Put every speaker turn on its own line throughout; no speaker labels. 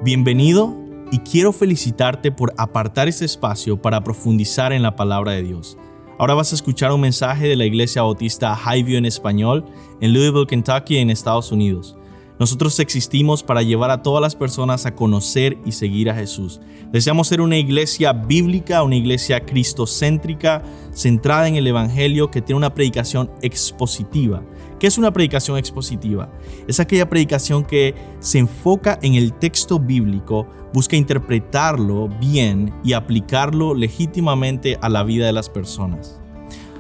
Bienvenido y quiero felicitarte por apartar este espacio para profundizar en la palabra de Dios. Ahora vas a escuchar un mensaje de la Iglesia Bautista Highview en español en Louisville, Kentucky, en Estados Unidos. Nosotros existimos para llevar a todas las personas a conocer y seguir a Jesús. Deseamos ser una iglesia bíblica, una iglesia cristocéntrica, centrada en el Evangelio, que tiene una predicación expositiva. ¿Qué es una predicación expositiva? Es aquella predicación que se enfoca en el texto bíblico, busca interpretarlo bien y aplicarlo legítimamente a la vida de las personas.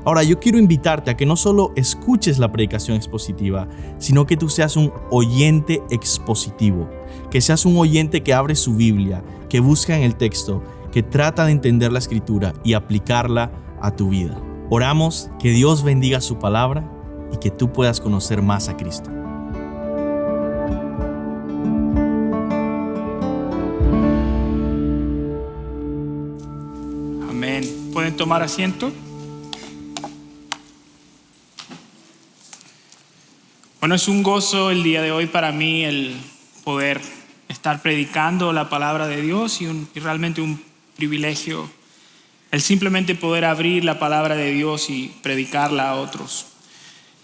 Ahora, yo quiero invitarte a que no solo escuches la predicación expositiva, sino que tú seas un oyente expositivo, que seas un oyente que abre su Biblia, que busca en el texto, que trata de entender la Escritura y aplicarla a tu vida. Oramos que Dios bendiga su palabra y que tú puedas conocer más a Cristo.
Amén. ¿Pueden tomar asiento? Bueno, es un gozo el día de hoy para mí el poder estar predicando la palabra de Dios y realmente un privilegio el simplemente poder abrir la palabra de Dios y predicarla a otros.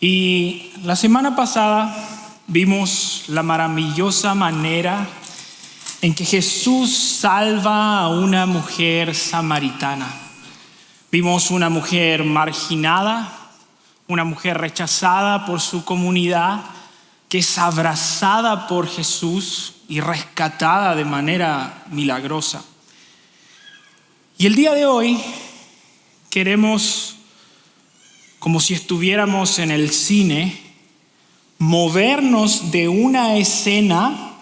Y la semana pasada vimos la maravillosa manera en que Jesús salva a una mujer samaritana. Vimos una mujer marginada, una mujer rechazada por su comunidad, que es abrazada por Jesús y rescatada de manera milagrosa. Y el día de hoy queremos, como si estuviéramos en el cine, movernos de una escena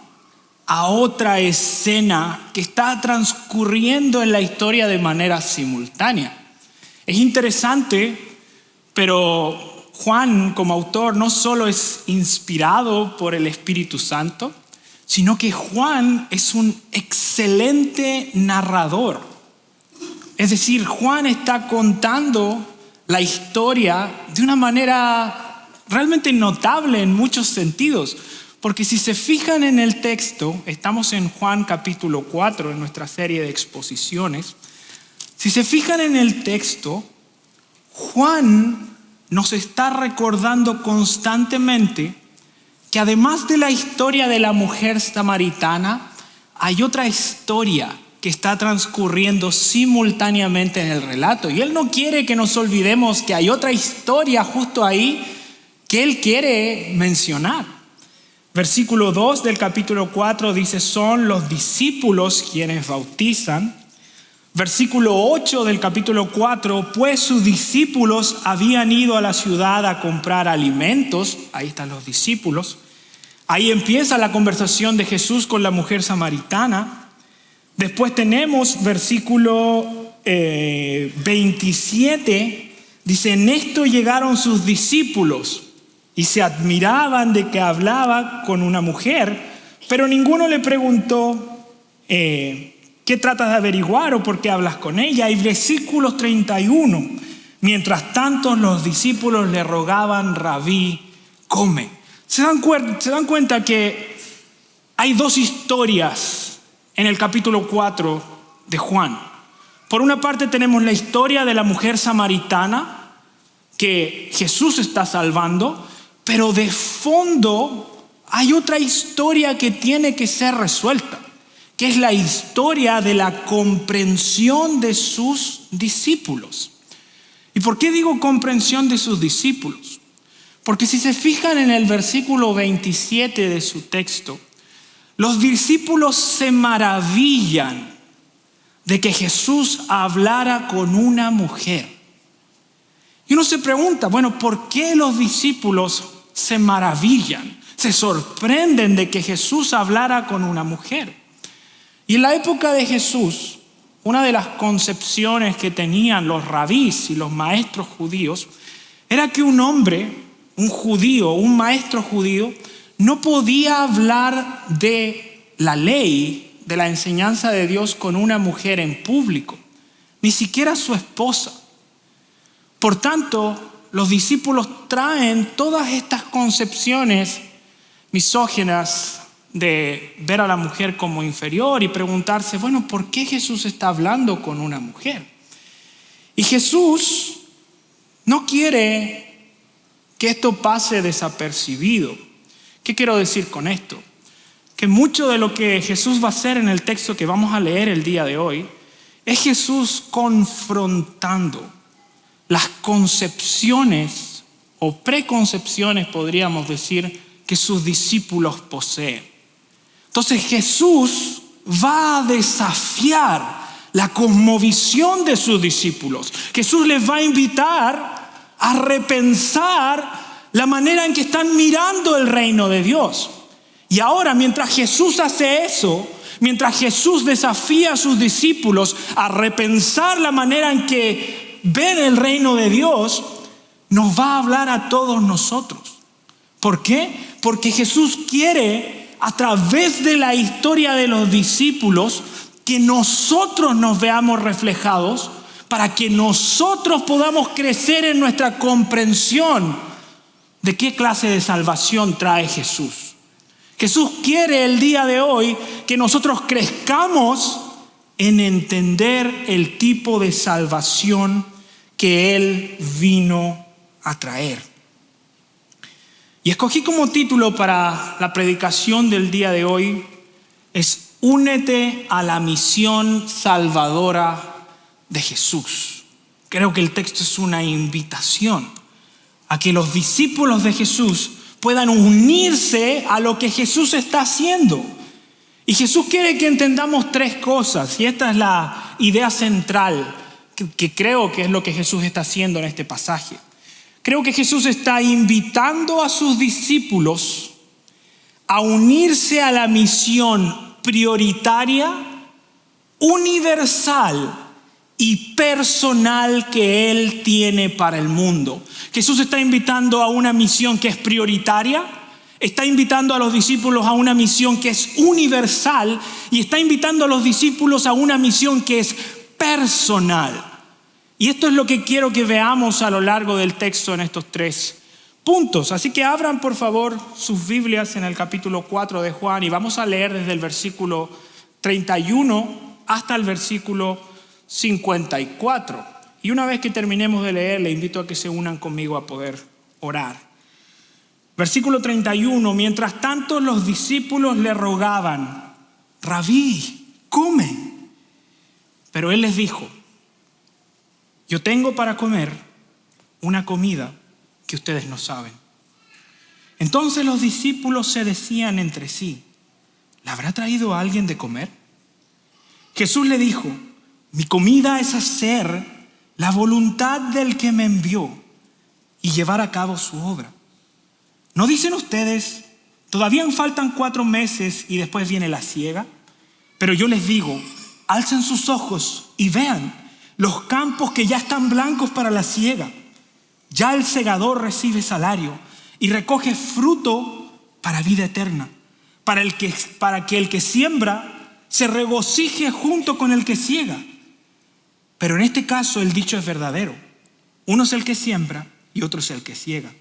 a otra escena que está transcurriendo en la historia de manera simultánea. Es interesante, pero Juan, como autor, no solo es inspirado por el Espíritu Santo, sino que Juan es un excelente narrador. Es decir, Juan está contando la historia de una manera realmente notable en muchos sentidos. Porque si se fijan en el texto, estamos en Juan capítulo 4, en nuestra serie de exposiciones. Si se fijan en el texto, Juan nos está recordando constantemente que además de la historia de la mujer samaritana, hay otra historia que está transcurriendo simultáneamente en el relato. Y él no quiere que nos olvidemos que hay otra historia justo ahí que él quiere mencionar. Versículo 2 del capítulo 4 dice: son los discípulos quienes bautizan. Versículo 8 del capítulo 4, pues sus discípulos habían ido a la ciudad a comprar alimentos. Ahí están los discípulos. Ahí empieza la conversación de Jesús con la mujer samaritana. Después tenemos versículo 27, dice: en esto llegaron sus discípulos y se admiraban de que hablaba con una mujer, pero ninguno le preguntó ¿qué tratas de averiguar o por qué hablas con ella? Y versículo 31, mientras tanto los discípulos le rogaban: Rabí, come. ¿Se dan cuenta que hay dos historias en el capítulo 4 de Juan? Por una parte tenemos la historia de la mujer samaritana que Jesús está salvando, pero de fondo hay otra historia que tiene que ser resuelta, que es la historia de la comprensión de sus discípulos. ¿Y por qué digo comprensión de sus discípulos? Porque si se fijan en el versículo 27 de su texto, los discípulos se maravillan de que Jesús hablara con una mujer. Y uno se pregunta, bueno, ¿por qué los discípulos se maravillan, se sorprenden de que Jesús hablara con una mujer? Y en la época de Jesús, una de las concepciones que tenían los rabís y los maestros judíos era que un hombre, un judío, un maestro judío, no podía hablar de la ley, de la enseñanza de Dios con una mujer en público, ni siquiera su esposa. Por tanto, los discípulos traen todas estas concepciones misóginas de ver a la mujer como inferior y preguntarse, bueno, ¿por qué Jesús está hablando con una mujer? Y Jesús no quiere que esto pase desapercibido. ¿Qué quiero decir con esto? Que mucho de lo que Jesús va a hacer en el texto que vamos a leer el día de hoy es Jesús confrontando las concepciones o preconcepciones, podríamos decir, que sus discípulos poseen. Entonces Jesús va a desafiar la cosmovisión de sus discípulos. Jesús les va a invitar a repensar la manera en que están mirando el reino de Dios. Y ahora, mientras Jesús hace eso, mientras Jesús desafía a sus discípulos a repensar la manera en que ven el reino de Dios, nos va a hablar a todos nosotros. ¿Por qué? Porque Jesús quiere, a través de la historia de los discípulos, que nosotros nos veamos reflejados para que nosotros podamos crecer en nuestra comprensión de qué clase de salvación trae Jesús. Jesús quiere el día de hoy que nosotros crezcamos en entender el tipo de salvación que Él vino a traer. Y escogí como título para la predicación del día de hoy es Únete a la misión salvadora de Jesús. Creo que el texto es una invitación a que los discípulos de Jesús puedan unirse a lo que Jesús está haciendo. Y Jesús quiere que entendamos tres cosas, y esta es la idea central que creo que es lo que Jesús está haciendo en este pasaje. Creo que Jesús está invitando a sus discípulos a unirse a la misión prioritaria, universal y personal que Él tiene para el mundo. Jesús está invitando a una misión que es prioritaria, está invitando a los discípulos a una misión que es universal y está invitando a los discípulos a una misión que es personal. Y esto es lo que quiero que veamos a lo largo del texto en estos tres puntos. Así que abran por favor sus Biblias en el capítulo 4 de Juan y vamos a leer desde el versículo 31 hasta el versículo 54. Y una vez que terminemos de leer, le invito a que se unan conmigo a poder orar. Versículo 31, mientras tanto los discípulos le rogaban, Rabí, come. Pero Él les dijo, yo tengo para comer una comida que ustedes no saben. Entonces los discípulos se decían entre sí, ¿le habrá traído a alguien de comer? Jesús le dijo, mi comida es hacer la voluntad del que me envió y llevar a cabo su obra. ¿No dicen ustedes, todavía faltan 4 meses y después viene la siega? Pero yo les digo, alcen sus ojos y vean los campos que ya están blancos para la siega. Ya el segador recibe salario y recoge fruto para vida eterna, para que el que siembra se regocije junto con el que siega. Pero en este caso el dicho es verdadero. Uno es el que siembra y otro es el que siega.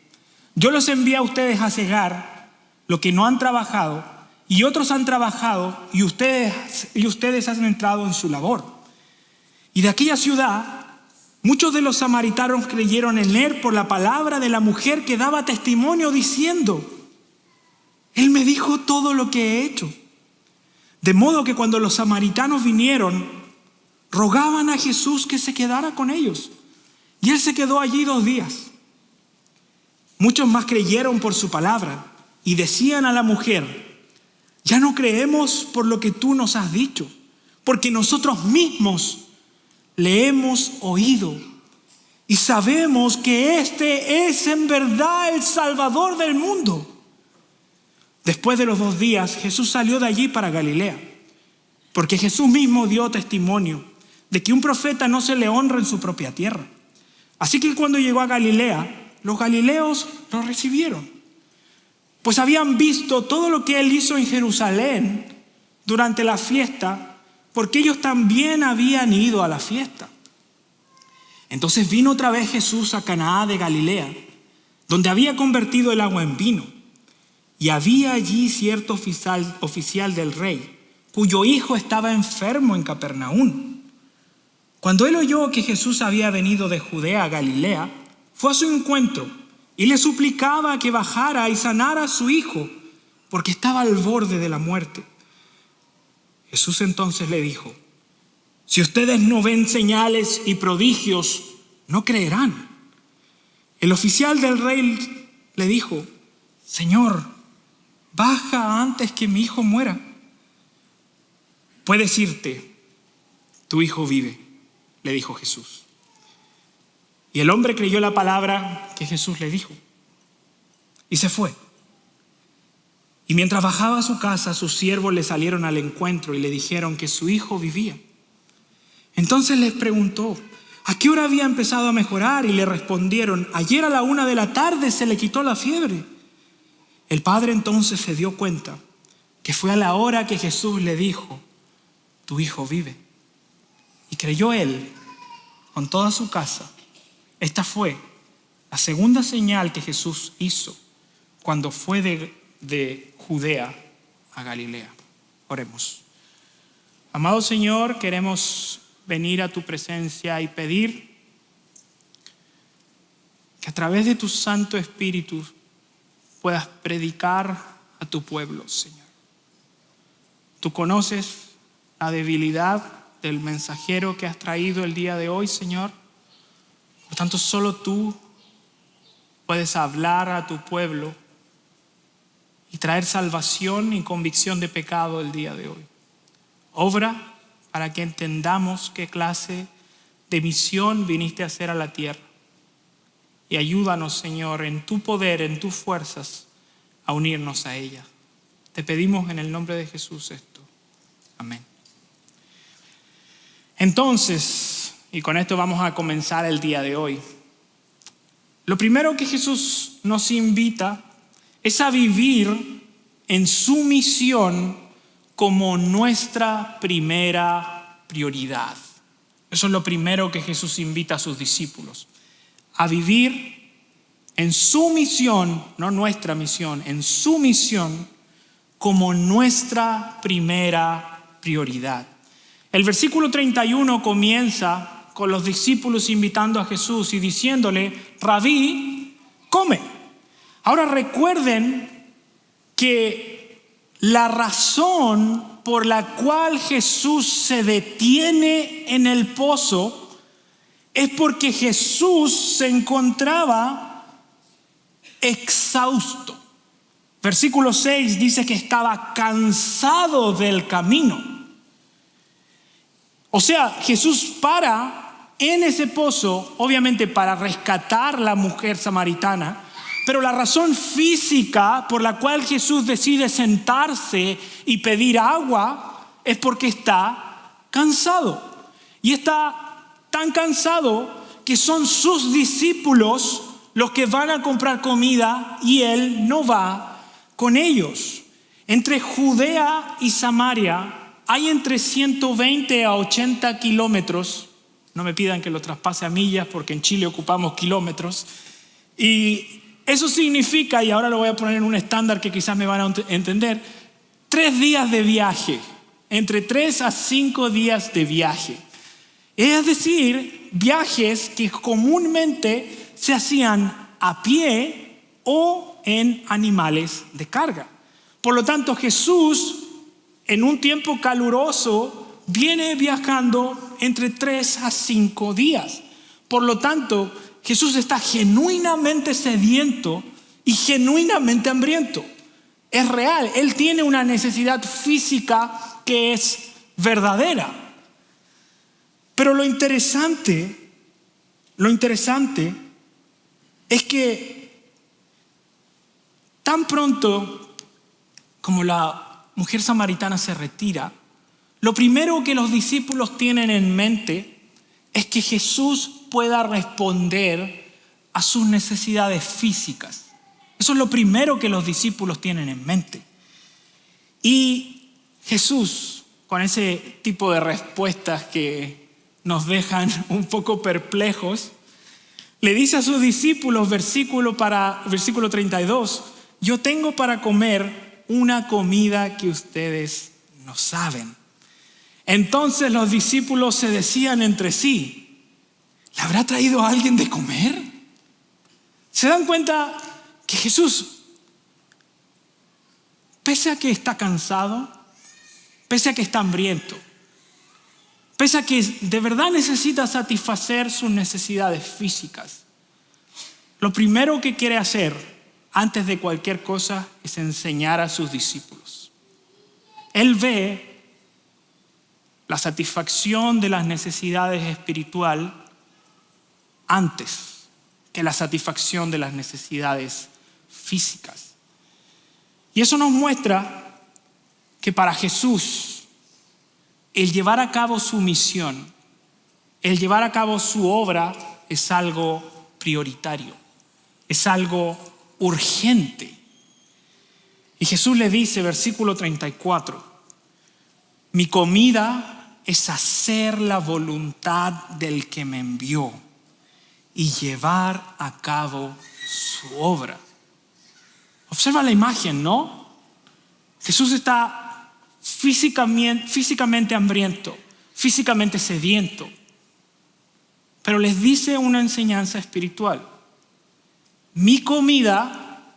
Yo los envié a ustedes a segar lo que no han trabajado y otros han trabajado y ustedes han entrado en su labor. Y de aquella ciudad, muchos de los samaritanos creyeron en Él por la palabra de la mujer que daba testimonio diciendo, Él me dijo todo lo que he hecho. De modo que cuando los samaritanos vinieron, rogaban a Jesús que se quedara con ellos. Y Él se quedó allí 2 días. Muchos más creyeron por su palabra y decían a la mujer, ya no creemos por lo que tú nos has dicho, porque nosotros mismos le hemos oído y sabemos que este es en verdad el Salvador del mundo. Después de los 2 días, Jesús salió de allí para Galilea, porque Jesús mismo dio testimonio de que un profeta no se le honra en su propia tierra. Así que cuando llegó a Galilea, los galileos lo recibieron, pues habían visto todo lo que Él hizo en Jerusalén durante la fiesta, porque ellos también habían ido a la fiesta. Entonces vino otra vez Jesús a Caná de Galilea, donde había convertido el agua en vino. Y había allí cierto oficial del rey, cuyo hijo estaba enfermo en Capernaum. Cuando él oyó que Jesús había venido de Judea a Galilea, fue a su encuentro y le suplicaba que bajara y sanara a su hijo, porque estaba al borde de la muerte. Jesús entonces le dijo: si ustedes no ven señales y prodigios, no creerán. El oficial del rey le dijo: Señor, baja antes que mi hijo muera. Puedes irte, tu hijo vive, le dijo Jesús. Y el hombre creyó la palabra que Jesús le dijo y se fue. Y mientras bajaba a su casa, sus siervos le salieron al encuentro y le dijeron que su hijo vivía. Entonces les preguntó: ¿a qué hora había empezado a mejorar? Y le respondieron: ayer a la 1 p.m. se le quitó la fiebre. El padre entonces se dio cuenta que fue a la hora que Jesús le dijo: tu hijo vive. Y creyó él con toda su casa. Esta fue la segunda señal que Jesús hizo cuando fue de Judea a Galilea. Oremos. Amado Señor, queremos venir a tu presencia y pedir que a través de tu Santo Espíritu puedas predicar a tu pueblo, Señor. Tú conoces la debilidad del mensajero que has traído el día de hoy, Señor. Por tanto, solo tú puedes hablar a tu pueblo y traer salvación y convicción de pecado el día de hoy. Obra para que entendamos qué clase de misión viniste a hacer a la tierra. Y ayúdanos, Señor, en tu poder, en tus fuerzas, a unirnos a ella. Te pedimos en el nombre de Jesús esto. Amén. Entonces, y con esto vamos a comenzar el día de hoy. Lo primero que Jesús nos invita es a vivir en su misión como nuestra primera prioridad. Eso es lo primero que Jesús invita a sus discípulos. A vivir en su misión, no nuestra misión, en su misión como nuestra primera prioridad. El versículo 31 comienza con los discípulos invitando a Jesús y diciéndole: Rabí, come. Ahora recuerden que la razón por la cual Jesús se detiene en el pozo es porque Jesús se encontraba exhausto. Versículo 6 dice que estaba cansado del camino. O sea, Jesús para en ese pozo, obviamente para rescatar a la mujer samaritana, pero la razón física por la cual Jesús decide sentarse y pedir agua es porque está cansado. Y está tan cansado que son sus discípulos los que van a comprar comida y él no va con ellos. Entre Judea y Samaria hay entre 120 a 80 kilómetros. No me pidan que lo traspase a millas porque en Chile ocupamos kilómetros. Y eso significa, y ahora lo voy a poner en un estándar que quizás me van a entender, 3 días de viaje, entre 3 a 5 días de viaje. Es decir, viajes que comúnmente se hacían a pie o en animales de carga. Por lo tanto, Jesús, en un tiempo caluroso, viene viajando entre 3 a 5 días. Por lo tanto, Jesús está genuinamente sediento y genuinamente hambriento. Es real, Él tiene una necesidad física que es verdadera. Pero lo interesante es que tan pronto como la mujer samaritana se retira, lo primero que los discípulos tienen en mente es que Jesús pueda responder a sus necesidades físicas. Eso es lo primero que los discípulos tienen en mente. Y Jesús, con ese tipo de respuestas que nos dejan un poco perplejos, le dice a sus discípulos, versículo 32, yo tengo para comer una comida que ustedes no saben. Entonces los discípulos se decían entre sí, ¿le habrá traído a alguien de comer? ¿Se dan cuenta que Jesús, pese a que está cansado, pese a que está hambriento, pese a que de verdad necesita satisfacer sus necesidades físicas, lo primero que quiere hacer antes de cualquier cosa es enseñar a sus discípulos? Él ve la satisfacción de las necesidades espirituales antes que la satisfacción de las necesidades físicas. Y eso nos muestra que para Jesús, el llevar a cabo su misión, el llevar a cabo su obra es algo prioritario, es algo urgente. Y Jesús le dice, versículo 34, mi comida es hacer la voluntad del que me envió y llevar a cabo su obra. Observa la imagen, ¿no? Jesús está físicamente hambriento, físicamente sediento, pero les dice una enseñanza espiritual. Mi comida,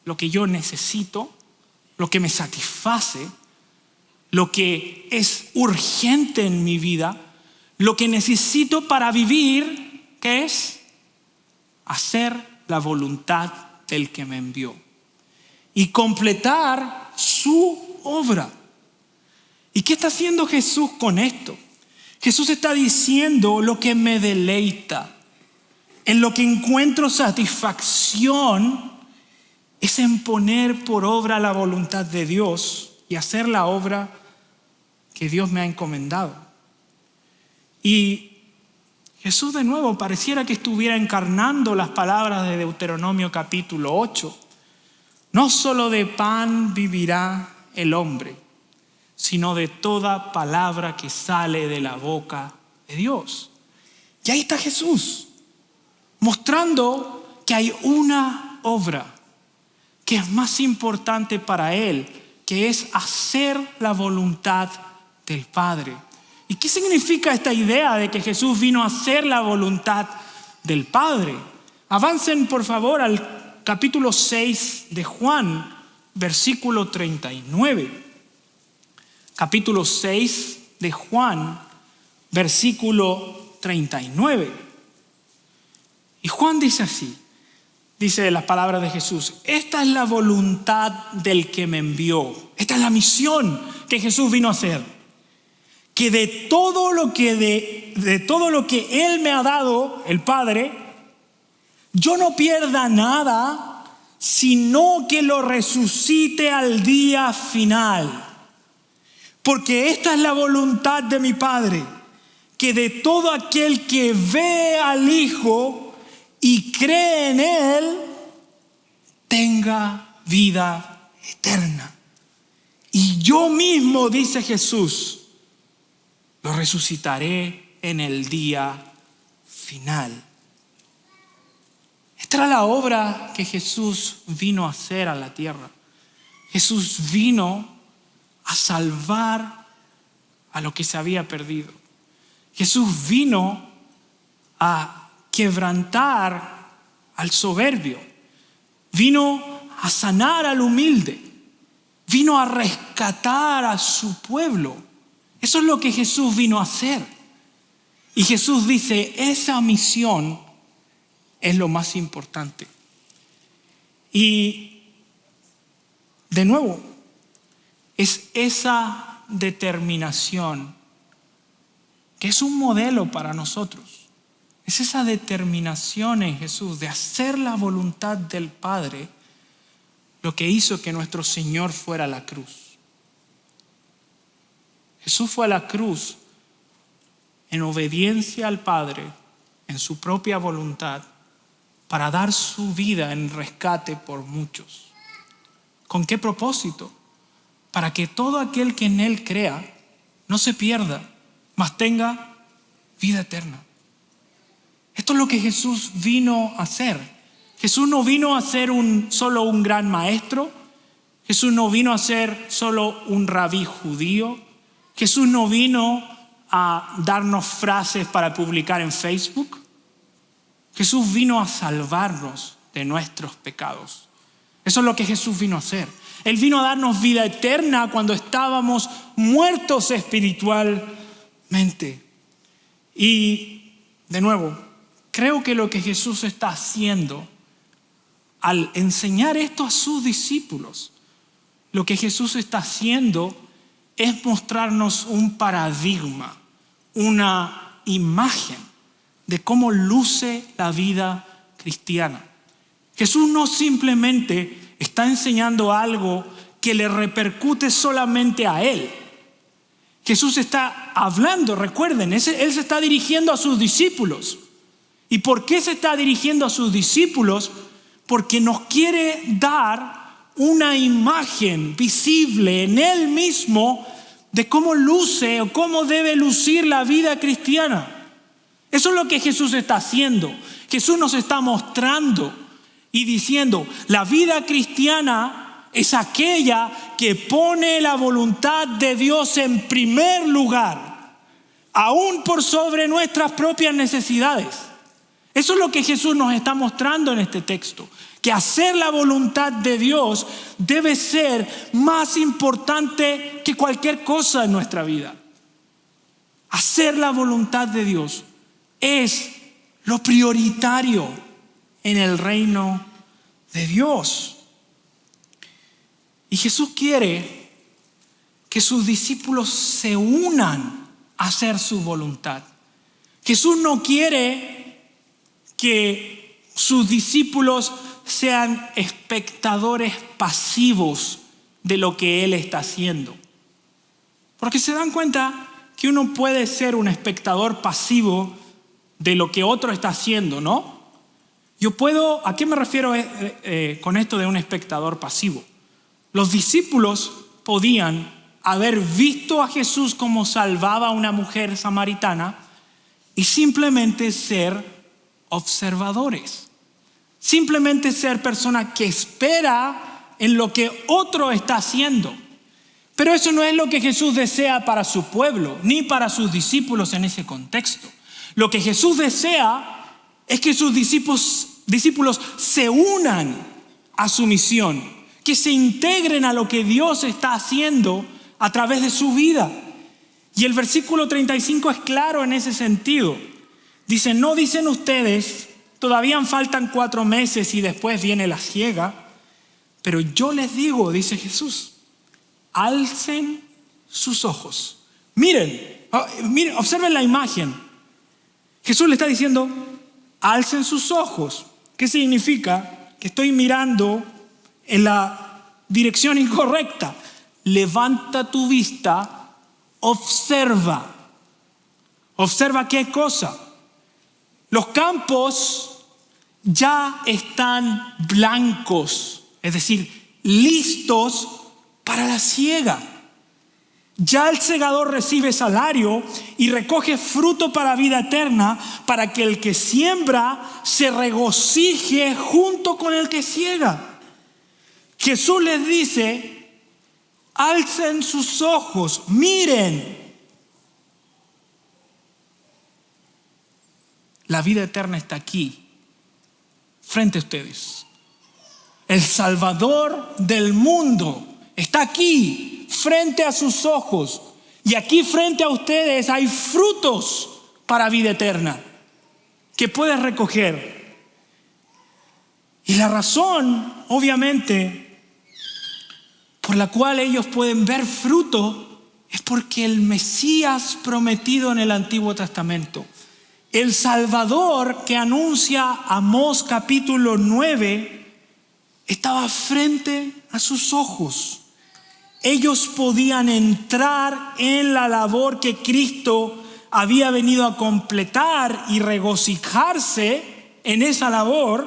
lo que yo necesito, lo que me satisface, lo que es urgente en mi vida, lo que necesito para vivir, ¿qué es? Hacer la voluntad del que me envió y completar su obra. ¿Y qué está haciendo Jesús con esto? Jesús está diciendo, lo que me deleita, en lo que encuentro satisfacción, es en poner por obra la voluntad de Dios y hacer la obra que Dios me ha encomendado. Y Jesús de nuevo pareciera que estuviera encarnando las palabras de Deuteronomio capítulo 8. No solo de pan vivirá el hombre, sino de toda palabra que sale de la boca de Dios. Y ahí está Jesús, mostrando que hay una obra que es más importante para Él, que es hacer la voluntad del Padre. ¿Y qué significa esta idea de que Jesús vino a hacer la voluntad del Padre? Avancen por favor al capítulo 6 de Juan, versículo 39. Capítulo 6 de Juan, versículo 39. Y Juan dice así, dice las palabras de Jesús, esta es la voluntad del que me envió. Esta es la misión que Jesús vino a hacer. Que de todo lo que Él me ha dado, el Padre, yo no pierda nada, sino que lo resucite al día final. Porque esta es la voluntad de mi Padre, que de todo aquel que ve al Hijo y cree en Él, tenga vida eterna. Y yo mismo, dice Jesús, lo resucitaré en el día final. Esta era la obra que Jesús vino a hacer a la tierra. Jesús vino a salvar a lo que se había perdido. Jesús vino a quebrantar al soberbio. Vino a sanar al humilde. Vino a rescatar a su pueblo. Eso es lo que Jesús vino a hacer. Y Jesús dice, esa misión es lo más importante. Y de nuevo, es esa determinación que es un modelo para nosotros. Es esa determinación en Jesús de hacer la voluntad del Padre lo que hizo que nuestro Señor fuera a la cruz. Jesús fue a la cruz en obediencia al Padre, en su propia voluntad, para dar su vida en rescate por muchos. ¿Con qué propósito? Para que todo aquel que en Él crea no se pierda, mas tenga vida eterna. Esto es lo que Jesús vino a hacer. Jesús no vino a ser solo un gran maestro. Jesús no vino a ser solo un rabí judío. Jesús no vino a darnos frases para publicar en Facebook. Jesús vino a salvarnos de nuestros pecados. Eso es lo que Jesús vino a hacer. Él vino a darnos vida eterna cuando estábamos muertos espiritualmente. Y de nuevo, creo que lo que Jesús está haciendo al enseñar esto a sus discípulos, lo que Jesús está haciendo es mostrarnos un paradigma, una imagen de cómo luce la vida cristiana. Jesús no simplemente está enseñando algo que le repercute solamente a Él. Jesús está hablando, recuerden, Él se está dirigiendo a sus discípulos. ¿Y por qué se está dirigiendo a sus discípulos? Porque nos quiere dar una imagen visible en Él mismo de cómo luce o cómo debe lucir la vida cristiana. Eso es lo que Jesús está haciendo. Jesús nos está mostrando y diciendo, la vida cristiana es aquella que pone la voluntad de Dios en primer lugar, aún por sobre nuestras propias necesidades. Eso es lo que Jesús nos está mostrando en este texto, que hacer la voluntad de Dios debe ser más importante que cualquier cosa en nuestra vida. Hacer la voluntad de Dios es lo prioritario en el reino de Dios. Y Jesús quiere que sus discípulos se unan a hacer su voluntad. Jesús no quiere que sus discípulos sean espectadores pasivos de lo que Él está haciendo. Porque se dan cuenta que uno puede ser un espectador pasivo de lo que otro está haciendo, ¿no? ¿A qué me refiero con esto de un espectador pasivo? Los discípulos podían haber visto a Jesús como salvaba a una mujer samaritana y simplemente ser observadores. Simplemente ser persona que espera en lo que otro está haciendo. Pero eso no es lo que Jesús desea para su pueblo, ni para sus discípulos en ese contexto. Lo que Jesús desea es que sus discípulos se unan a su misión, que se integren a lo que Dios está haciendo a través de su vida. Y el versículo 35 es claro en ese sentido. Dice, no dicen ustedes, todavía faltan 4 meses y después viene la siega, pero yo les digo, dice Jesús, alcen sus ojos. Miren, observen la imagen. Jesús le está diciendo, alcen sus ojos. ¿Qué significa? Que estoy mirando en la dirección incorrecta. Levanta tu vista, observa. ¿Observa qué cosa? Los campos ya están blancos, es decir, listos para la siega. Ya el segador recibe salario y recoge fruto para vida eterna, para que el que siembra se regocije junto con el que siega. Jesús les dice, alcen sus ojos, miren. La vida eterna está aquí, frente a ustedes. El Salvador del mundo está aquí, frente a sus ojos. Y aquí frente a ustedes hay frutos para vida eterna que puedes recoger. Y la razón, obviamente, por la cual ellos pueden ver fruto es porque el Mesías prometido en el Antiguo Testamento, el Salvador que anuncia Amós capítulo 9, estaba frente a sus ojos. Ellos podían entrar en la labor que Cristo había venido a completar y regocijarse en esa labor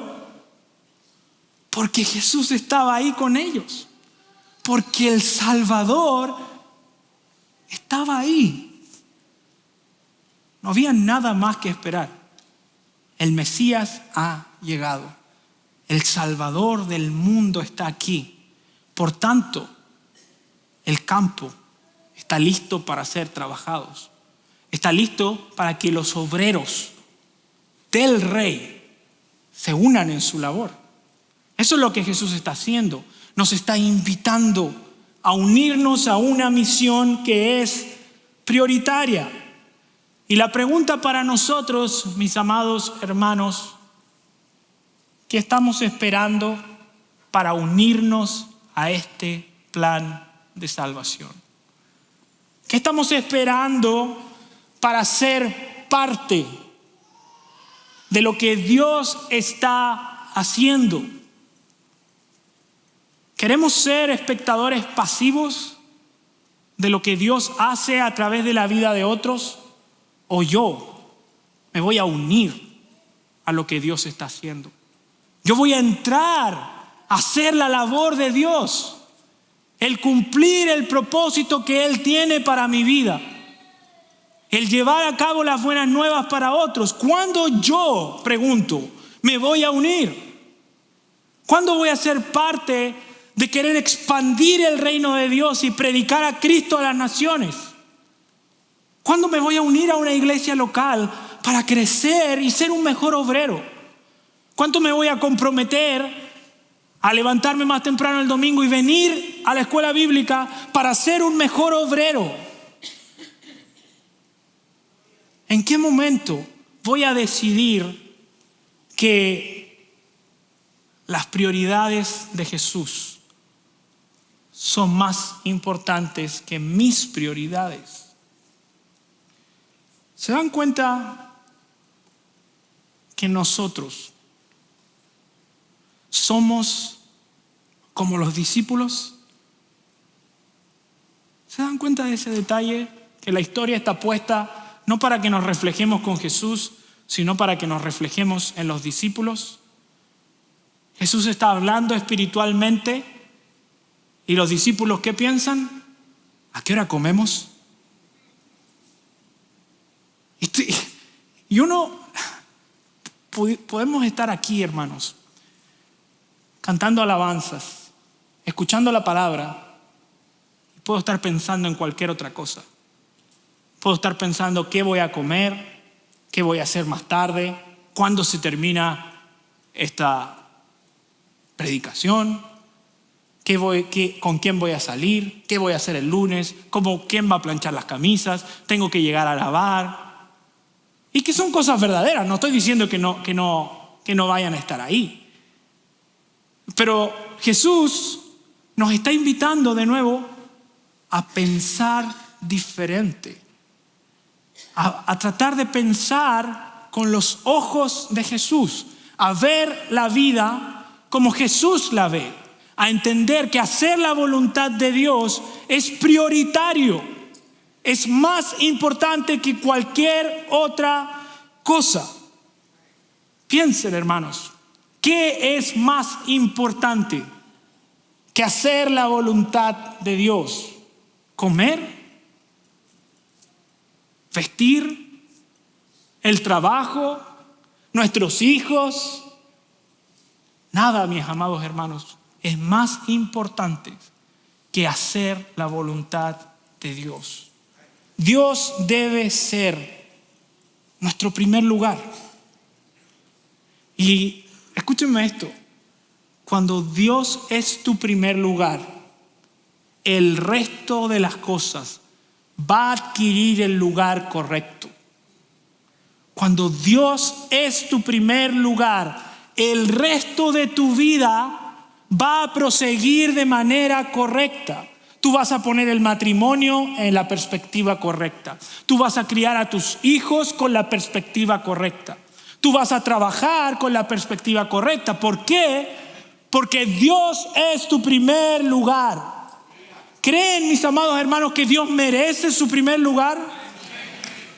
porque Jesús estaba ahí con ellos, porque el Salvador estaba ahí. No había nada más que esperar. El Mesías ha llegado. El Salvador del mundo está aquí. Por tanto, el campo está listo para ser trabajados. Está listo para que los obreros del Rey se unan en su labor. Eso es lo que Jesús está haciendo. Nos está invitando a unirnos a una misión que es prioritaria. Y la pregunta para nosotros, mis amados hermanos, ¿qué estamos esperando para unirnos a este plan de salvación? ¿Qué estamos esperando para ser parte de lo que Dios está haciendo? ¿Queremos ser espectadores pasivos de lo que Dios hace a través de la vida de otros? ¿O yo me voy a unir a lo que Dios está haciendo? Yo voy a entrar a hacer la labor de Dios, el cumplir el propósito que Él tiene para mi vida, el llevar a cabo las buenas nuevas para otros. ¿Cuándo yo, pregunto, me voy a unir? ¿Cuándo voy a ser parte de querer expandir el reino de Dios y predicar a Cristo a las naciones? ¿Cuándo me voy a unir a una iglesia local para crecer y ser un mejor obrero? ¿Cuánto me voy a comprometer a levantarme más temprano el domingo y venir a la escuela bíblica para ser un mejor obrero? ¿En qué momento voy a decidir que las prioridades de Jesús son más importantes que mis prioridades? ¿Se dan cuenta que nosotros somos como los discípulos? ¿Se dan cuenta de ese detalle? Que la historia está puesta no para que nos reflejemos con Jesús, sino para que nos reflejemos en los discípulos. Jesús está hablando espiritualmente y los discípulos, ¿qué piensan? ¿A qué hora comemos? Y podemos estar aquí, hermanos, cantando alabanzas, escuchando la palabra, y puedo estar pensando en cualquier otra cosa. Puedo estar pensando qué voy a comer, qué voy a hacer más tarde, cuándo se termina esta predicación, con quién voy a salir, qué voy a hacer el lunes, quién va a planchar las camisas, tengo que llegar a lavar. Y que son cosas verdaderas, no estoy diciendo que no vayan a estar ahí. Pero Jesús nos está invitando de nuevo a pensar diferente, a tratar de pensar con los ojos de Jesús, a ver la vida como Jesús la ve, a entender que hacer la voluntad de Dios es prioritario. Es más importante que cualquier otra cosa. Piensen, hermanos, ¿qué es más importante que hacer la voluntad de Dios? ¿Comer? ¿Vestir? ¿El trabajo? ¿Nuestros hijos? Nada, mis amados hermanos, es más importante que hacer la voluntad de Dios. Dios debe ser nuestro primer lugar. Y escúchenme esto, cuando Dios es tu primer lugar, el resto de las cosas va a adquirir el lugar correcto. Cuando Dios es tu primer lugar, el resto de tu vida va a proseguir de manera correcta. Tú vas a poner el matrimonio en la perspectiva correcta. Tú vas a criar a tus hijos con la perspectiva correcta. Tú vas a trabajar con la perspectiva correcta. ¿Por qué? Porque Dios es tu primer lugar. ¿Creen, mis amados hermanos, que Dios merece su primer lugar?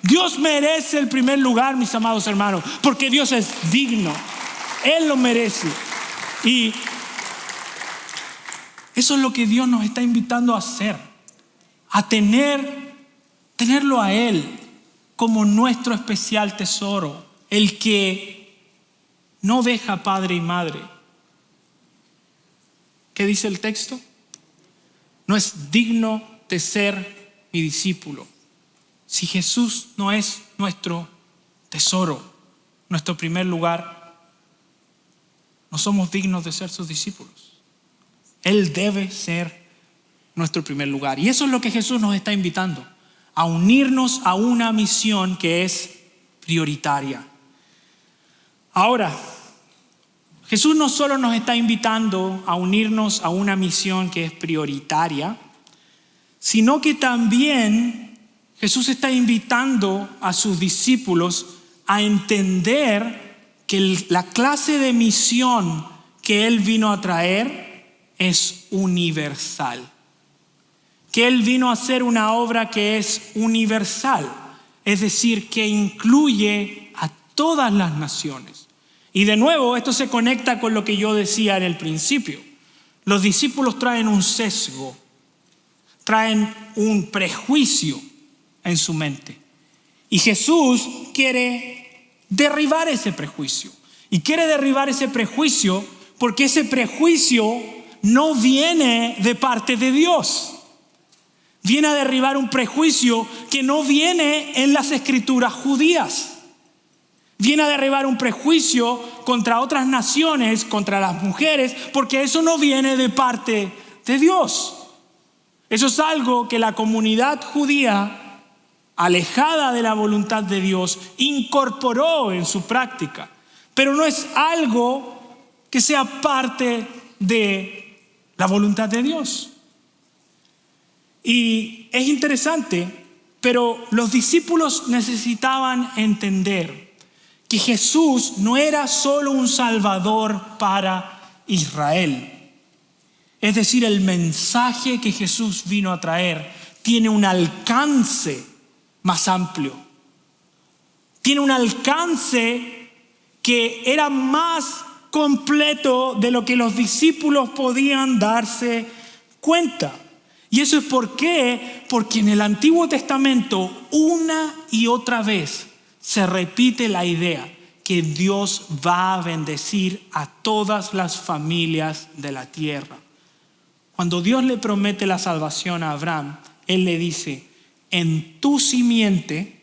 Dios merece el primer lugar, mis amados hermanos, porque Dios es digno. Él lo merece. Y eso es lo que Dios nos está invitando a hacer, a tenerlo a Él como nuestro especial tesoro, el que no deja padre y madre, ¿Qué dice el texto? No es digno de ser mi discípulo. Si Jesús no es nuestro tesoro, nuestro primer lugar, no somos dignos de ser sus discípulos. Él debe ser nuestro primer lugar. Y eso es lo que Jesús nos está invitando, a unirnos a una misión que es prioritaria. Ahora, Jesús no solo nos está invitando a unirnos a una misión que es prioritaria, sino que también Jesús está invitando a sus discípulos a entender que la clase de misión que Él vino a traer es universal. Que Él vino a hacer una obra que es universal, es decir, que incluye a todas las naciones. Y de nuevo, esto se conecta con lo que yo decía en el principio. Los discípulos traen un sesgo, traen un prejuicio en su mente. Y Jesús quiere derribar ese prejuicio. Y quiere derribar ese prejuicio porque ese prejuicio no viene de parte de Dios. Viene a derribar un prejuicio que no viene en las escrituras judías. Viene a derribar un prejuicio contra otras naciones, contra las mujeres, porque eso no viene de parte de Dios. Eso es algo que la comunidad judía, alejada de la voluntad de Dios, incorporó en su práctica. Pero no es algo que sea parte de la voluntad de Dios. Y es interesante, pero los discípulos necesitaban entender que Jesús no era solo un salvador para Israel. Es decir, el mensaje que Jesús vino a traer tiene un alcance más amplio. Tiene un alcance que era más completo de lo que los discípulos podían darse cuenta. Y eso es porque en el Antiguo Testamento una y otra vez se repite la idea que Dios va a bendecir a todas las familias de la tierra. Cuando Dios le promete la salvación a Abraham, Él le dice, en tu simiente,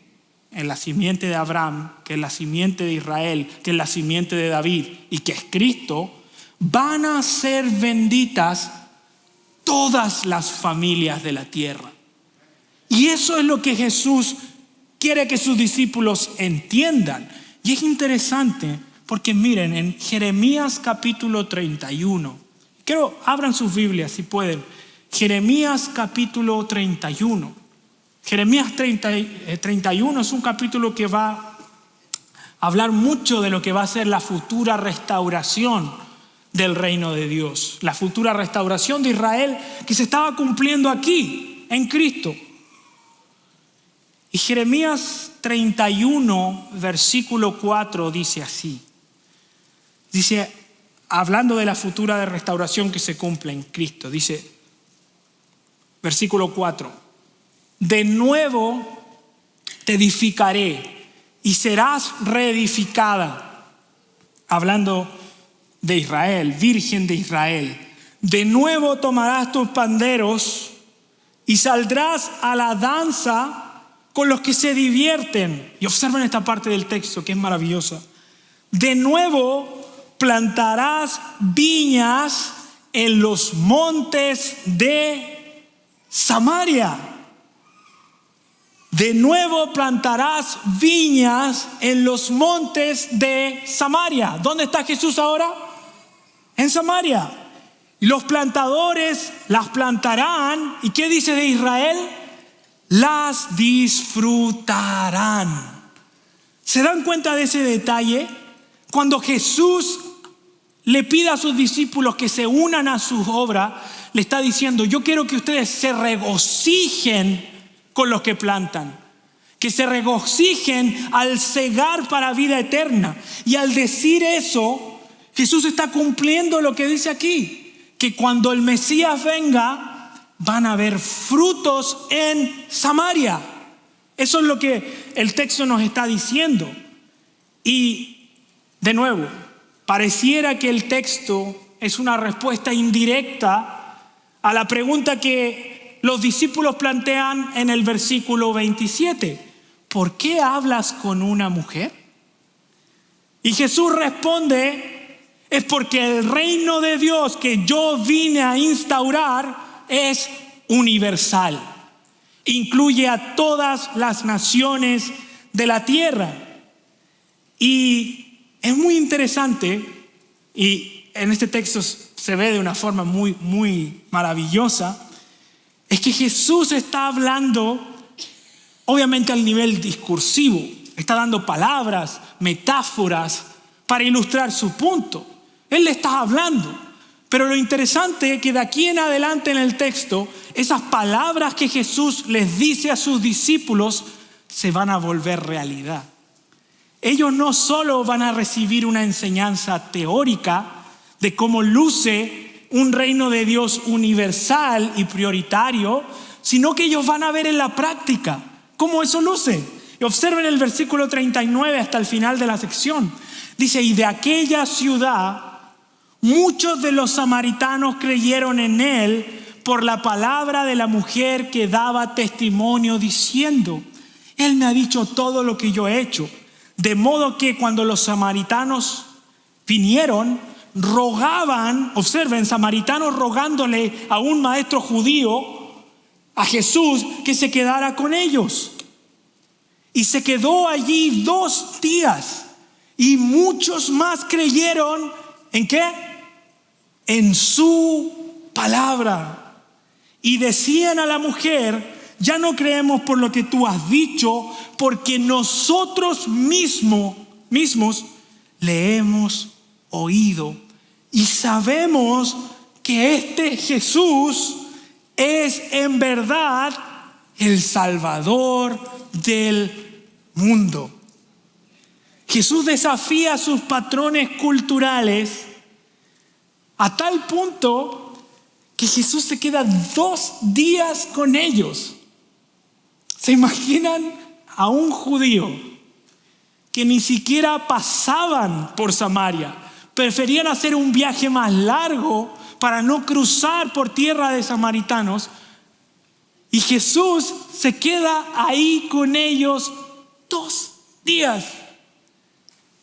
en la simiente de Abraham, que es la simiente de Israel, que es la simiente de David y que es Cristo, van a ser benditas todas las familias de la tierra. Y eso es lo que Jesús quiere que sus discípulos entiendan. Y es interesante porque miren, en Jeremías capítulo 31, quiero abran sus Biblias si pueden. Jeremías capítulo 31. Jeremías 31 es un capítulo que va a hablar mucho de lo que va a ser la futura restauración del reino de Dios. La futura restauración de Israel que se estaba cumpliendo aquí, en Cristo. Y Jeremías 31, versículo 4 dice así. Dice, hablando de la futura restauración que se cumple en Cristo, dice, versículo 4, de nuevo te edificaré y serás reedificada. Hablando de Israel, virgen de Israel. De nuevo tomarás tus panderos y saldrás a la danza con los que se divierten. Y observen esta parte del texto que es maravillosa. De nuevo plantarás viñas en los montes de Samaria. De nuevo plantarás viñas en los montes de Samaria. ¿Dónde está Jesús ahora? En Samaria. Y los plantadores las plantarán. ¿Y qué dice de Israel? Las disfrutarán. ¿Se dan cuenta de ese detalle? Cuando Jesús le pide a sus discípulos que se unan a su obra, le está diciendo, yo quiero que ustedes se regocijen con los que plantan, que se regocijen al segar para vida eterna. Y al decir eso, Jesús está cumpliendo lo que dice aquí, que cuando el Mesías venga, van a haber frutos en Samaria. Eso es lo que el texto nos está diciendo. Y de nuevo, pareciera que el texto es una respuesta indirecta a la pregunta que los discípulos plantean en el versículo 27. ¿Por qué hablas con una mujer? Y Jesús responde, es porque el reino de Dios que yo vine a instaurar es universal. Incluye a todas las naciones de la tierra. Y es muy interesante, y en este texto se ve de una forma muy, muy maravillosa, es que Jesús está hablando, obviamente al nivel discursivo, está dando palabras, metáforas para ilustrar su punto. Él le está hablando. Pero lo interesante es que de aquí en adelante en el texto, esas palabras que Jesús les dice a sus discípulos se van a volver realidad. Ellos no solo van a recibir una enseñanza teórica de cómo luce un reino de Dios universal y prioritario, sino que ellos van a ver en la práctica cómo eso luce. Y observen el versículo 39 hasta el final de la sección. Dice, y de aquella ciudad muchos de los samaritanos creyeron en él por la palabra de la mujer que daba testimonio diciendo, él me ha dicho todo lo que yo he hecho. De modo que cuando los samaritanos vinieron, rogaban, observen, samaritanos rogándole a un maestro judío, a Jesús, que se quedara con ellos. Y se quedó allí 2 días. Y muchos más creyeron, ¿en qué? En su palabra. Y decían a la mujer, ya no creemos por lo que tú has dicho, porque nosotros mismos le hemos oído. Y sabemos que este Jesús es en verdad el Salvador del mundo. Jesús desafía sus patrones culturales a tal punto que Jesús se queda 2 días con ellos. ¿Se imaginan a un judío que ni siquiera pasaban por Samaria? Preferían hacer un viaje más largo para no cruzar por tierra de samaritanos. Y Jesús se queda ahí con ellos 2 días.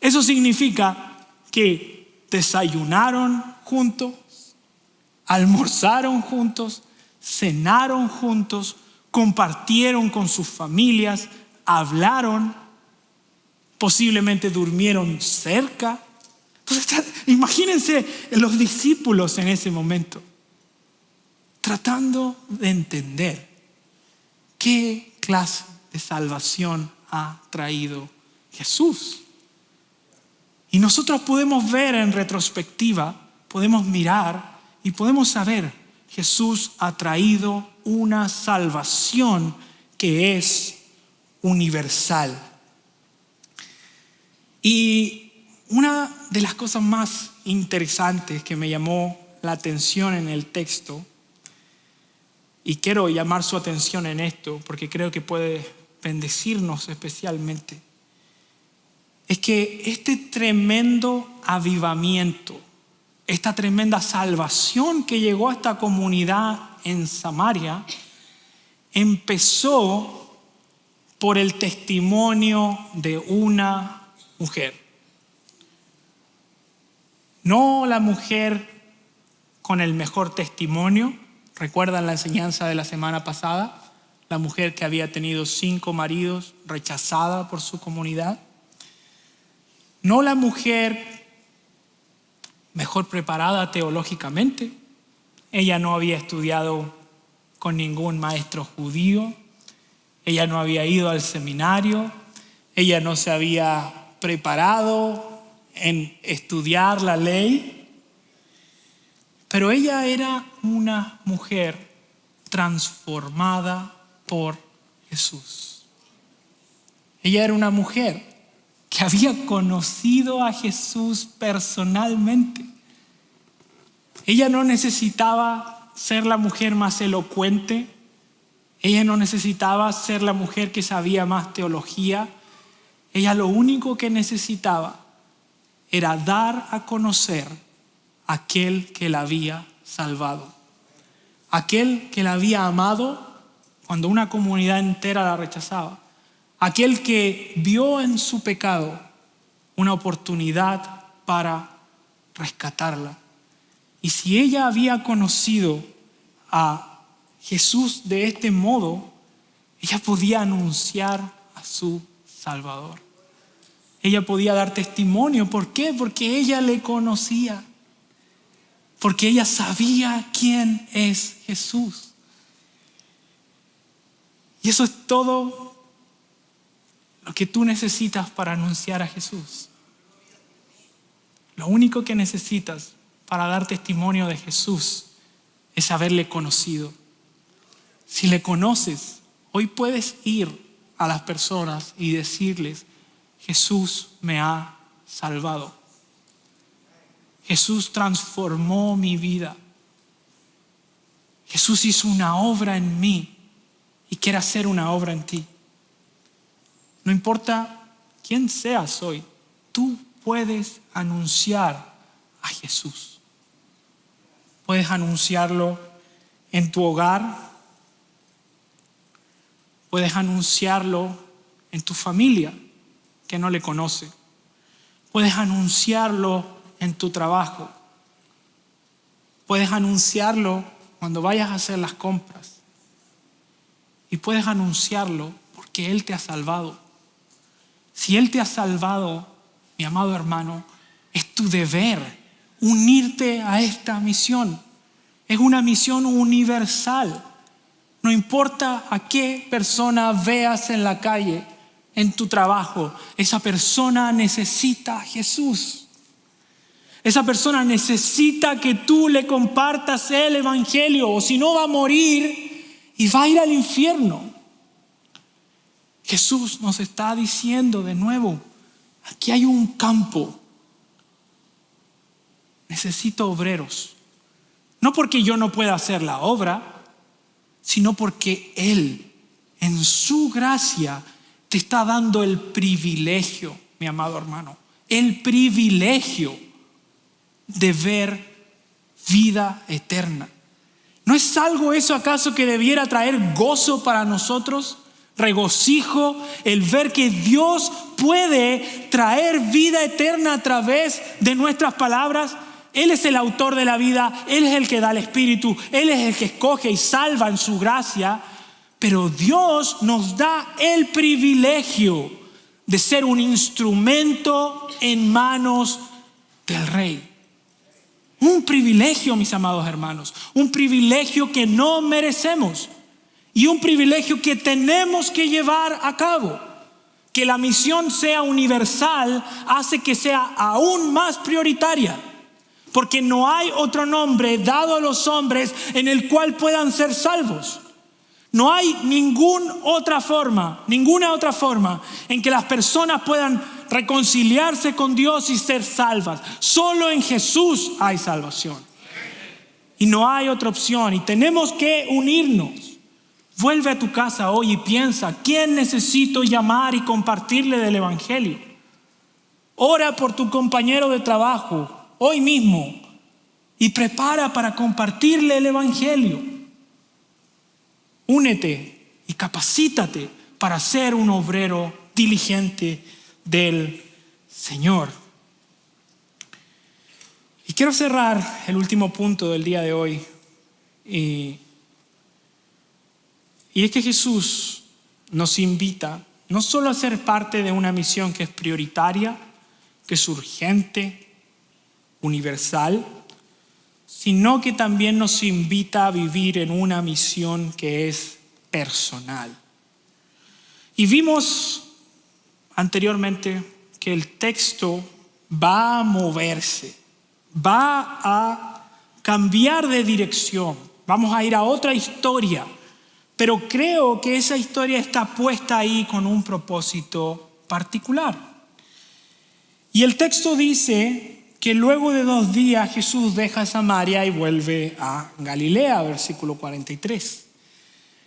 Eso significa que desayunaron juntos, almorzaron juntos, cenaron juntos, compartieron con sus familias, hablaron, posiblemente durmieron cerca. Entonces, imagínense los discípulos en ese momento, tratando de entender qué clase de salvación ha traído Jesús. Y nosotros podemos ver en retrospectiva, podemos mirar y podemos saber, Jesús ha traído una salvación que es universal. Y una de las cosas más interesantes que me llamó la atención en el texto, y quiero llamar su atención en esto porque creo que puede bendecirnos especialmente, es que este tremendo avivamiento, esta tremenda salvación que llegó a esta comunidad en Samaria, empezó por el testimonio de una mujer. No la mujer con el mejor testimonio. ¿Recuerdan la enseñanza de la semana pasada? La mujer que había tenido 5 maridos, rechazada por su comunidad. No la mujer mejor preparada teológicamente. Ella no había estudiado con ningún maestro judío. Ella no había ido al seminario. Ella no se había preparado en estudiar la ley. Pero ella era una mujer transformada por Jesús. Ella era una mujer que había conocido a Jesús personalmente. Ella no necesitaba ser la mujer más elocuente. Ella no necesitaba ser la mujer que sabía más teología. Ella lo único que necesitaba era dar a conocer aquel que la había salvado. Aquel que la había amado cuando una comunidad entera la rechazaba. Aquel que vio en su pecado una oportunidad para rescatarla. Y si ella había conocido a Jesús de este modo, ella podía anunciar a su Salvador. Ella podía dar testimonio. ¿Por qué? Porque ella le conocía. Porque ella sabía quién es Jesús. Y eso es todo lo que tú necesitas para anunciar a Jesús. Lo único que necesitas para dar testimonio de Jesús es haberle conocido. Si le conoces, hoy puedes ir a las personas y decirles: Jesús me ha salvado. Jesús transformó mi vida. Jesús hizo una obra en mí y quiere hacer una obra en ti. No importa quién seas hoy, tú puedes anunciar a Jesús. Puedes anunciarlo en tu hogar. Puedes anunciarlo en tu familia que no le conoce. Puedes anunciarlo en tu trabajo. Puedes anunciarlo cuando vayas a hacer las compras. Y puedes anunciarlo porque Él te ha salvado. Si Él te ha salvado, mi amado hermano, es tu deber unirte a esta misión. Es una misión universal. No importa a qué persona veas en la calle, en tu trabajo, esa persona necesita a Jesús. Esa persona necesita que tú le compartas el evangelio, o si no va a morir y va a ir al infierno. Jesús nos está diciendo de nuevo: aquí hay un campo. Necesito obreros. No porque yo no pueda hacer la obra, sino porque Él, en su gracia, te está dando el privilegio, mi amado hermano, el privilegio de ver vida eterna. ¿No es algo eso acaso que debiera traer gozo para nosotros? Regocijo, el ver que Dios puede traer vida eterna a través de nuestras palabras. Él es el autor de la vida, Él es el que da el Espíritu, Él es el que escoge y salva en su gracia. Pero Dios nos da el privilegio de ser un instrumento en manos del Rey. Un privilegio, mis amados hermanos, un privilegio que no merecemos y un privilegio que tenemos que llevar a cabo. Que la misión sea universal hace que sea aún más prioritaria, porque no hay otro nombre dado a los hombres en el cual puedan ser salvos. No hay ninguna otra forma en que las personas puedan reconciliarse con Dios y ser salvas. Solo en Jesús hay salvación. Y no hay otra opción. Y tenemos que unirnos. Vuelve a tu casa hoy y piensa: ¿quién necesito llamar y compartirle del evangelio? Ora por tu compañero de trabajo hoy mismo y prepara para compartirle el evangelio. Únete y capacítate para ser un obrero diligente del Señor. Y quiero cerrar el último punto del día de hoy. Y es que Jesús nos invita no solo a ser parte de una misión que es prioritaria, que es urgente, universal, sino que también nos invita a vivir en una misión que es personal. Y vimos anteriormente que el texto va a moverse, va a cambiar de dirección. Vamos a ir a otra historia, pero creo que esa historia está puesta ahí con un propósito particular. Y el texto dice que luego de 2 días Jesús deja Samaria y vuelve a Galilea, versículo 43.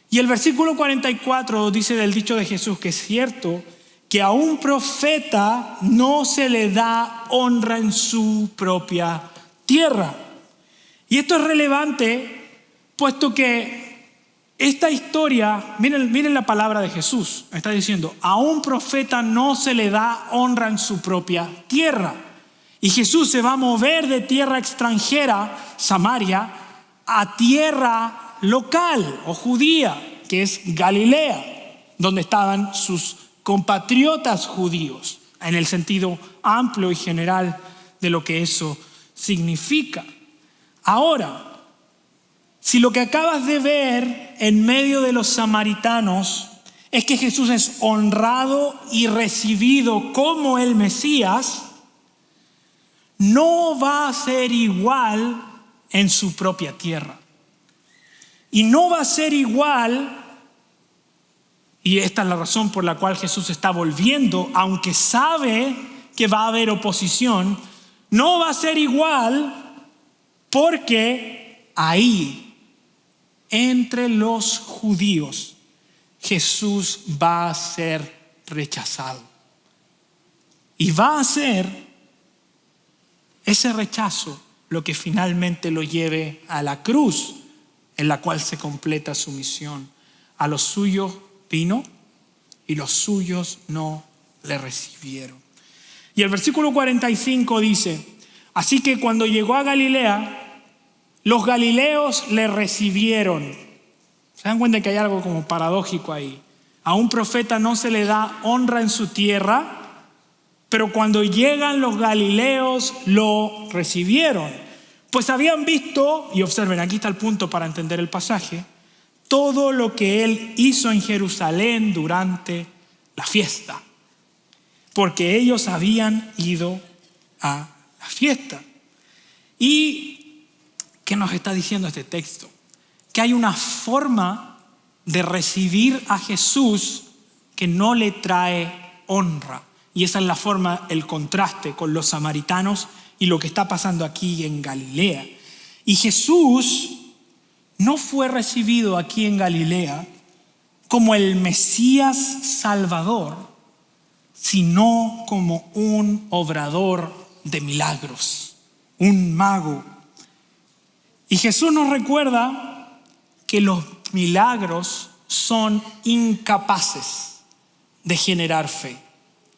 Y el versículo 44 dice del dicho de Jesús que es cierto que a un profeta no se le da honra en su propia tierra. Y esto es relevante, puesto que esta historia, miren la palabra de Jesús, está diciendo, a un profeta no se le da honra en su propia tierra. Y Jesús se va a mover de tierra extranjera, Samaria, a tierra local o judía, que es Galilea, donde estaban sus compatriotas judíos, en el sentido amplio y general de lo que eso significa. Ahora, si lo que acabas de ver en medio de los samaritanos es que Jesús es honrado y recibido como el Mesías, no va a ser igual en su propia tierra. Y no va a ser igual, y esta es la razón por la cual Jesús está volviendo, aunque sabe que va a haber oposición, no va a ser igual porque ahí, entre los judíos, Jesús va a ser rechazado. Y va a ser ese rechazo lo que finalmente lo lleve a la cruz, en la cual se completa su misión. A los suyos vino y los suyos no le recibieron. Y el versículo 45 dice, así que cuando llegó a Galilea, los galileos le recibieron. ¿Se dan cuenta que hay algo como paradójico ahí? A un profeta no se le da honra en su tierra, pero cuando llegan los galileos lo recibieron. Pues habían visto, y observen, aquí está el punto para entender el pasaje, todo lo que él hizo en Jerusalén durante la fiesta, porque ellos habían ido a la fiesta. ¿Y qué nos está diciendo este texto? Que hay una forma de recibir a Jesús que no le trae honra. Y esa es la forma, el contraste con los samaritanos y lo que está pasando aquí en Galilea. Y Jesús no fue recibido aquí en Galilea como el Mesías Salvador, sino como un obrador de milagros, un mago. Y Jesús nos recuerda que los milagros son incapaces de generar fe,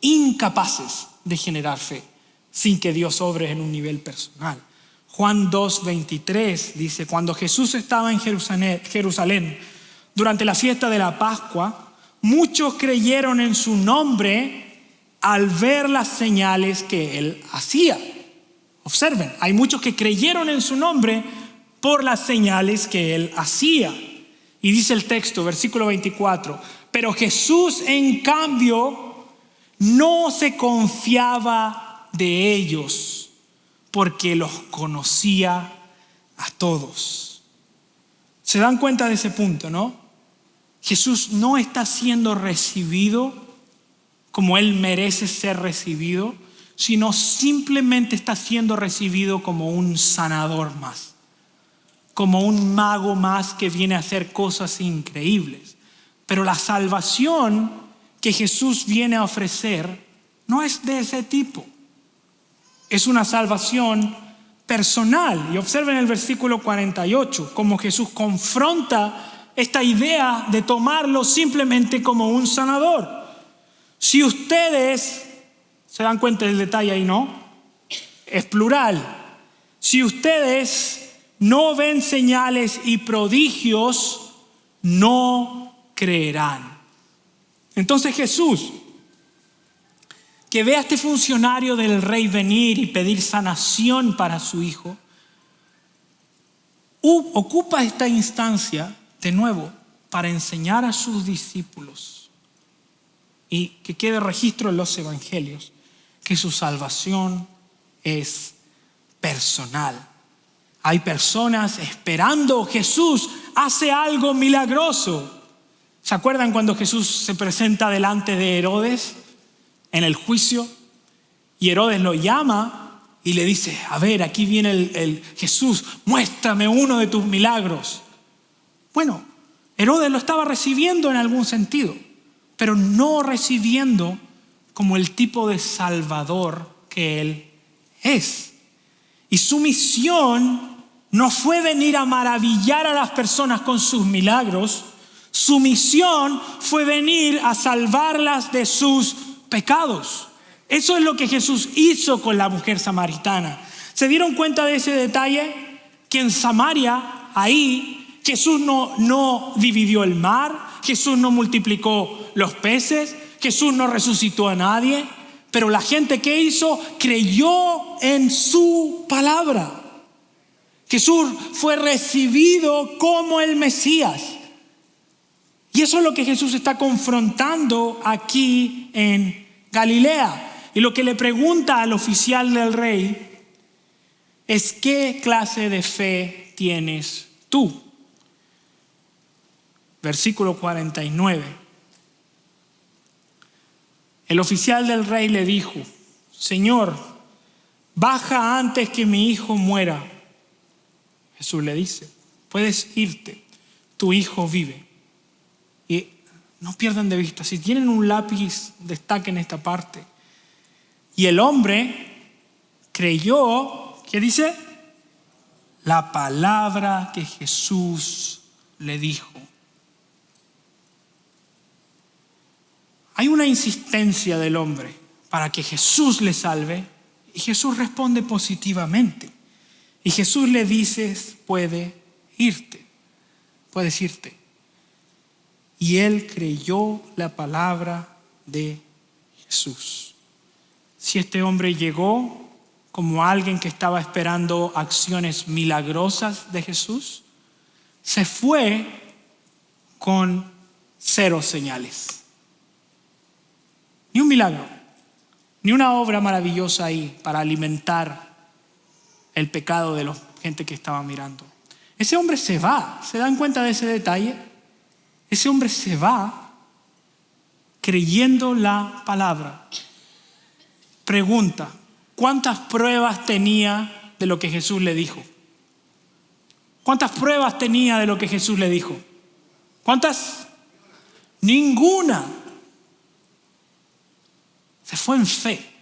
incapaces de generar fe sin que Dios obre en un nivel personal. Juan 2:23 dice, cuando Jesús estaba en Jerusalén durante la fiesta de la Pascua, muchos creyeron en su nombre al ver las señales que él hacía. Observen, hay muchos que creyeron en su nombre por las señales que él hacía. Y dice el texto, versículo 24, pero Jesús en cambio no se confiaba de ellos, porque los conocía a todos. ¿Se dan cuenta de ese punto, no? Jesús no está siendo recibido como él merece ser recibido, sino simplemente está siendo recibido como un sanador más, como un mago más que viene a hacer cosas increíbles. Pero la salvación que Jesús viene a ofrecer no es de ese tipo. Es una salvación personal. Y observen el versículo 48, como Jesús confronta esta idea de tomarlo simplemente como un sanador. Si ustedes, ¿se dan cuenta del detalle ahí, no? Es plural. Si ustedes no ven señales y prodigios, no creerán. Entonces Jesús, que ve a este funcionario del rey venir y pedir sanación para su hijo, ocupa esta instancia de nuevo para enseñar a sus discípulos y que quede registro en los evangelios que su salvación es personal. Hay personas esperando, Jesús hace algo milagroso. ¿Se acuerdan cuando Jesús se presenta delante de Herodes en el juicio? Y Herodes lo llama y le dice, a ver, aquí viene el Jesús, muéstrame uno de tus milagros. Bueno, Herodes lo estaba recibiendo en algún sentido, pero no recibiendo como el tipo de salvador que él es. Y su misión no fue venir a maravillar a las personas con sus milagros. Su misión fue venir a salvarlas de sus pecados. Eso es lo que Jesús hizo con la mujer samaritana. ¿Se dieron cuenta de ese detalle? Que en Samaria, ahí, Jesús no dividió el mar, Jesús no multiplicó los peces, Jesús no resucitó a nadie, pero la gente que hizo creyó en su palabra. Jesús fue recibido como el Mesías. Y eso es lo que Jesús está confrontando aquí en Galilea. Y lo que le pregunta al oficial del rey es: ¿qué clase de fe tienes tú? Versículo 49. El oficial del rey le dijo: Señor, baja antes que mi hijo muera. Jesús le dice: puedes irte, tu hijo vive. Y no pierdan de vista, si tienen un lápiz, destaquen esta parte. Y el hombre creyó, ¿qué dice? La palabra que Jesús le dijo. Hay una insistencia del hombre para que Jesús le salve, y Jesús responde positivamente. Y Jesús le dice: puedes irte. Y él creyó la palabra de Jesús. Si este hombre llegó como alguien que estaba esperando acciones milagrosas de Jesús, se fue con 0 señales. Ni un milagro, ni una obra maravillosa ahí para alimentar el pecado de la gente que estaba mirando. Ese hombre se va. ¿Se dan cuenta de ese detalle? Ese hombre se va creyendo la palabra. Pregunta: ¿cuántas pruebas tenía de lo que Jesús le dijo? ¿Cuántas pruebas tenía de lo que Jesús le dijo? ¿Cuántas? Ninguna. Se fue en fe.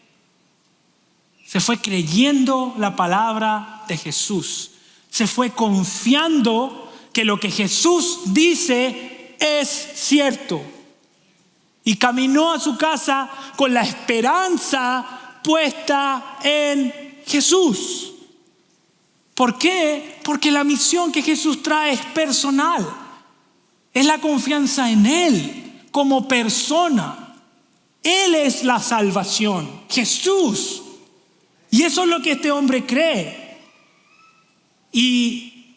Se fue creyendo la palabra de Jesús. Se fue confiando que lo que Jesús dice es cierto. Y caminó a su casa con la esperanza puesta en Jesús. ¿Por qué? Porque la misión que Jesús trae es personal. Es la confianza en Él como persona. Él es la salvación, Jesús. Y eso es lo que este hombre cree. Y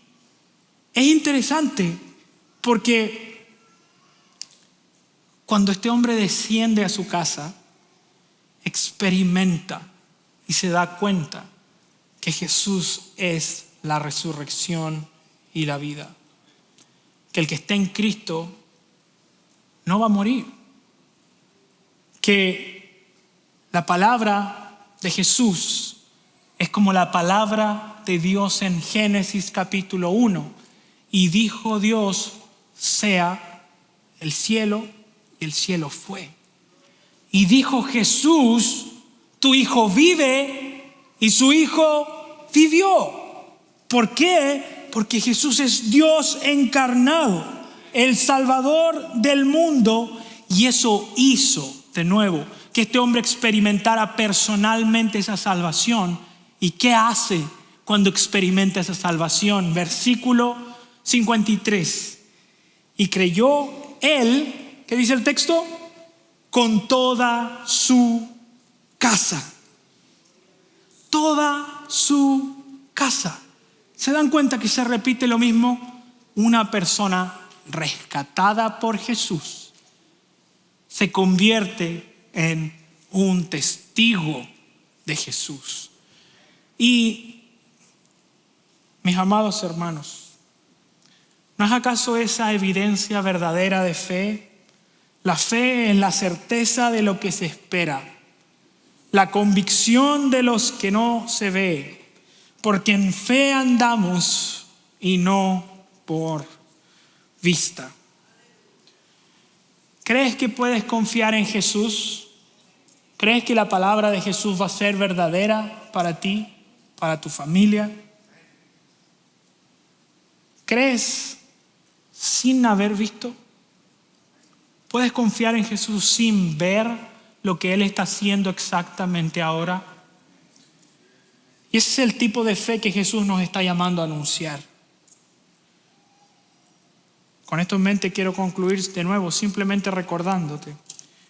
es interesante porque cuando este hombre desciende a su casa, experimenta y se da cuenta que Jesús es la resurrección y la vida. Que el que esté en Cristo no va a morir. Que la palabra de Jesús es como la palabra de Dios en Génesis capítulo 1. Y dijo Dios: sea el cielo, y el cielo fue. Y dijo Jesús: tu hijo vive, y su hijo vivió. ¿Por qué? Porque Jesús es Dios encarnado, el Salvador del mundo, y eso hizo de nuevo que este hombre experimentara personalmente esa salvación. ¿Y qué hace cuando experimenta esa salvación? Versículo 53. Y creyó él, ¿qué dice el texto? Con toda su casa. Toda su casa. ¿Se dan cuenta que se repite lo mismo? Una persona rescatada por Jesús se convierte en un testigo de Jesús. Y mis amados hermanos, ¿no es acaso esa evidencia verdadera de fe? La fe en la certeza de lo que se espera, la convicción de los que no se ve, porque en fe andamos y no por vista. ¿Crees que puedes confiar en Jesús? ¿Crees que la palabra de Jesús va a ser verdadera para ti? para tu familia. ¿Crees sin haber visto? ¿Puedes confiar en Jesús sin ver lo que Él está haciendo exactamente ahora? Y ese es el tipo de fe que Jesús nos está llamando a anunciar. Con esto en mente quiero concluir de nuevo, simplemente recordándote.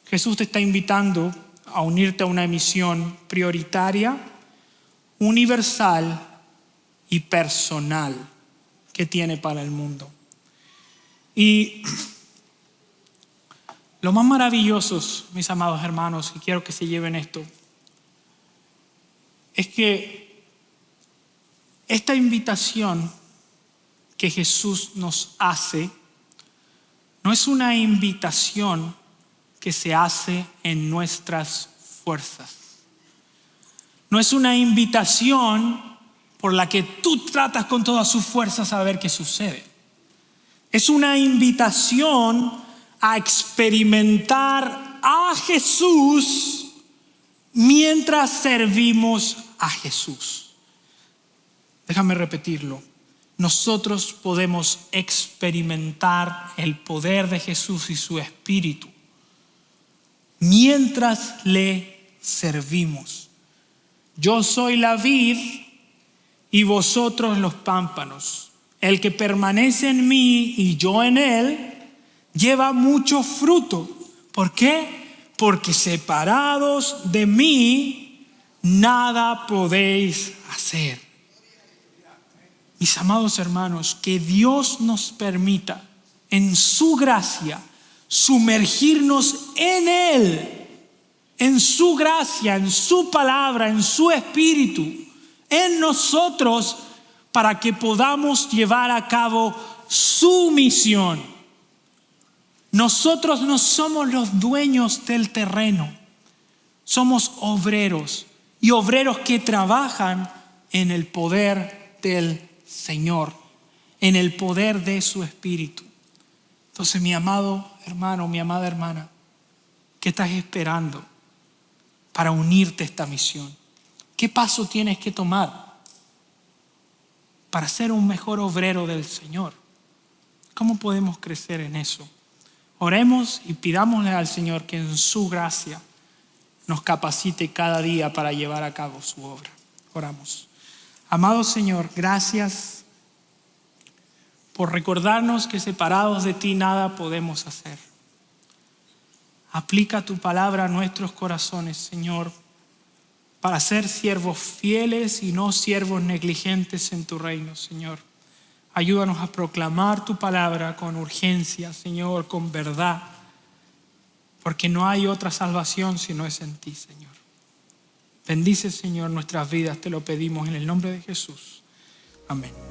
Jesús te está invitando a unirte a una misión prioritaria, universal y personal que tiene para el mundo. Y lo más maravilloso, mis amados hermanos, y quiero que se lleven esto, es que esta invitación que Jesús nos hace no es una invitación que se hace en nuestras fuerzas. No es una invitación por la que tú tratas con todas sus fuerzas a ver qué sucede. Es una invitación a experimentar a Jesús mientras servimos a Jesús. Déjame repetirlo. Nosotros podemos experimentar el poder de Jesús y su Espíritu mientras le servimos. Yo soy la vid y vosotros los pámpanos. El que permanece en mí y yo en él, lleva mucho fruto. ¿Por qué? Porque separados de mí, nada podéis hacer. Mis amados hermanos, que Dios nos permita, en su gracia, sumergirnos en Él, en su gracia, en su palabra, en su Espíritu, en nosotros, para que podamos llevar a cabo su misión. Nosotros no somos los dueños del terreno, somos obreros, y obreros que trabajan en el poder del Señor, en el poder de su Espíritu. Entonces, mi amado hermano, mi amada hermana, ¿qué estás esperando para unirte a esta misión? ¿Qué paso tienes que tomar para ser un mejor obrero del Señor? ¿Cómo podemos crecer en eso? Oremos y pidámosle al Señor que en su gracia nos capacite cada día para llevar a cabo su obra. Oramos. Amado Señor, gracias por recordarnos que separados de ti nada podemos hacer. Aplica tu palabra a nuestros corazones, Señor, para ser siervos fieles y no siervos negligentes en tu reino, Señor. Ayúdanos a proclamar tu palabra con urgencia, Señor, con verdad, porque no hay otra salvación si no es en ti, Señor. Bendice, Señor, nuestras vidas, te lo pedimos en el nombre de Jesús. Amén.